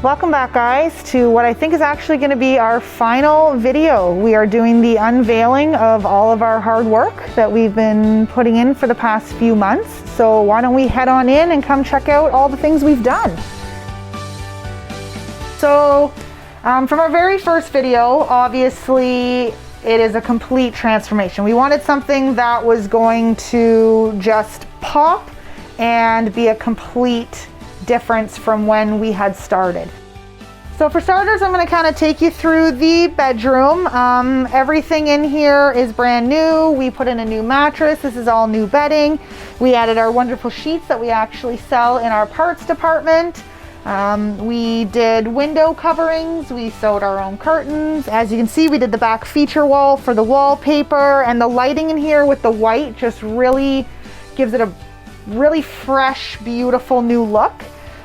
Welcome back, guys, to what I think is actually going to be our final video. We are doing the unveiling of all of our hard work that we've been putting in for the past few months. So why don't we head on in and come check out all the things we've done. So from our very first video, obviously it is a complete transformation. We wanted something that was going to just pop and be a complete difference from when we had started. So for starters, I'm going to kind of take you through the bedroom. Everything in here is brand new. We put in a new mattress. This is all new bedding. We added our wonderful sheets that we actually sell in our parts department. We did window coverings. We sewed our own curtains. As you can see, we did the back feature wall for the wallpaper, and the lighting in here with the white just really gives it a really fresh, beautiful new look.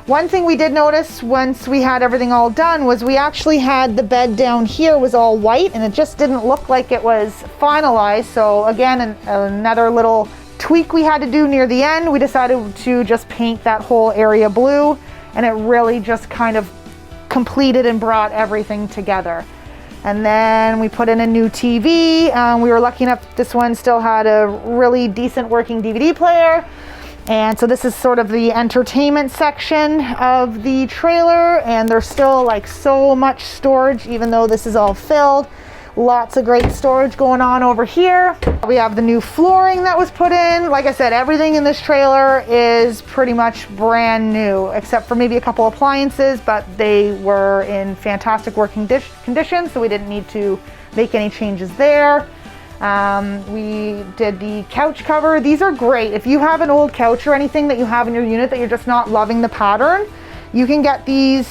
One thing we did notice once we had everything all done was we actually had the bed down here was all white and it just didn't look like it was finalized. So again, another little tweak we had to do near the end. We decided to just paint that whole area blue, and it really just kind of completed and brought everything together. And then we put in a new TV. We were lucky enough this one still had a really decent working DVD player. And so this is sort of the entertainment section of the trailer, and there's still like so much storage even though this is all filled. Lots of great storage going on over here. We have the new flooring that was put in. Like I said, everything in this trailer is pretty much brand new, except for maybe a couple appliances, but they were in fantastic working condition, so we didn't need to make any changes there. We did the couch cover. These are great. If you have an old couch or anything that you have in your unit that you're just not loving the pattern, you can get these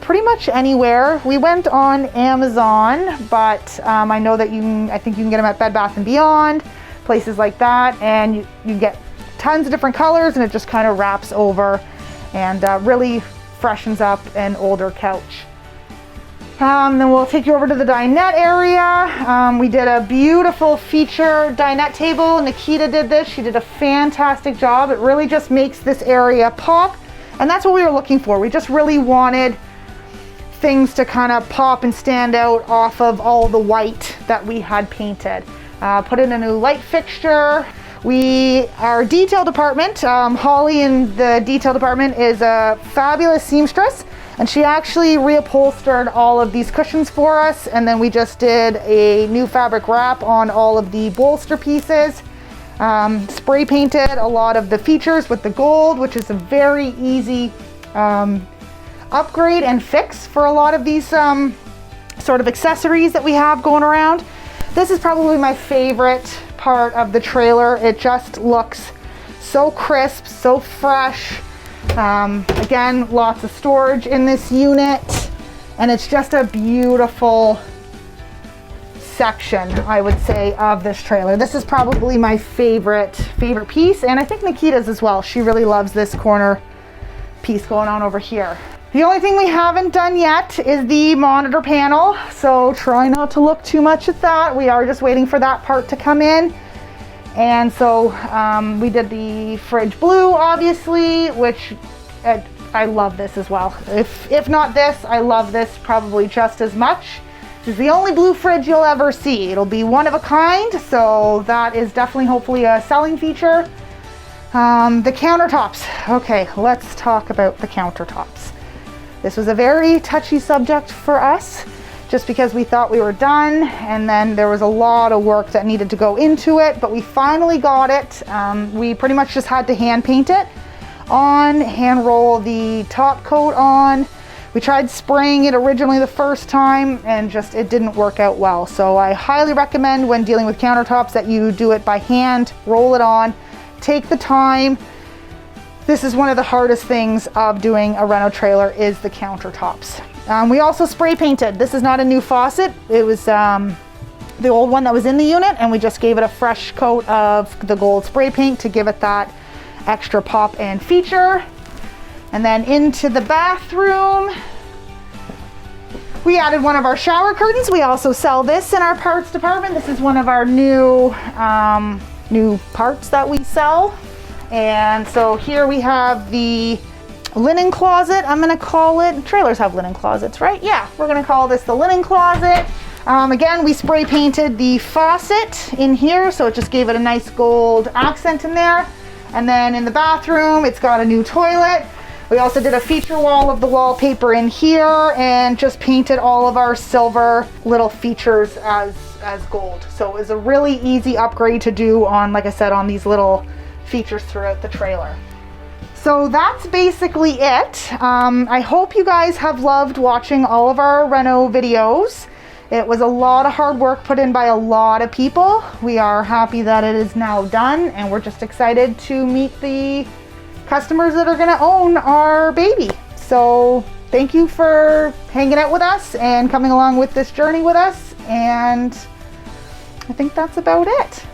pretty much anywhere. We went on Amazon, but I know that I think you can get them at Bed Bath & Beyond, places like that, and you get tons of different colors, and it just kind of wraps over and really freshens up an older couch. Then we'll take you over to the dinette area. We did a beautiful feature dinette table. Nikita did this. She did a fantastic job. It really just makes this area pop. And that's what we were looking for. We just really wanted things to kind of pop and stand out off of all the white that we had painted. Put in a new light fixture. Our detail department, Holly in the detail department is a fabulous seamstress, and she actually reupholstered all of these cushions for us, and then we just did a new fabric wrap on all of the bolster pieces. Spray painted a lot of the features with the gold, which is a very easy upgrade and fix for a lot of these sort of accessories that we have going around. This is probably my favorite part of the trailer. It just looks so crisp, so fresh. Again, lots of storage in this unit, and it's just a beautiful section, I would say, of this trailer. This is probably my favorite piece, and I think Nikita's as well. She really loves this corner piece going on over here. The only thing we haven't done yet is the monitor panel, so try not to look too much at that. We are just waiting for that part to come in. And so we did the fridge blue, obviously, which I love this as well. If not this, I love this probably just as much. This is the only blue fridge you'll ever see. It'll be one of a kind, so that is definitely hopefully a selling feature. The countertops. Okay, let's talk about the countertops. This was a very touchy subject for us, just because we thought we were done, and then there was a lot of work that needed to go into it, but we finally got it. We pretty much just had to hand paint it on, hand roll the top coat on. We tried spraying it originally the first time, and just it didn't work out well. So I highly recommend when dealing with countertops that you do it by hand, roll it on, take the time. This is one of the hardest things of doing a reno trailer is the countertops. We also spray painted. This is not a new faucet. It was the old one that was in the unit, and we just gave it a fresh coat of the gold spray paint to give it that extra pop and feature. And then into the bathroom, we added one of our shower curtains. We also sell this in our parts department. This is one of our new parts that we sell. And so here we have the linen closet, I'm gonna call it. Trailers have linen closets, right? Yeah, we're gonna call this the linen closet. Again, we spray painted the faucet in here, so it just gave it a nice gold accent in there. And then in the bathroom, it's got a new toilet. We also did a feature wall of the wallpaper in here and just painted all of our silver little features as gold. So it was a really easy upgrade to do on, like I said, on these little features throughout the trailer. So that's basically it. I hope you guys have loved watching all of our reno videos. It was a lot of hard work put in by a lot of people. We are happy that it is now done, and we're just excited to meet the customers that are gonna own our baby. So thank you for hanging out with us and coming along with this journey with us, and I think that's about it.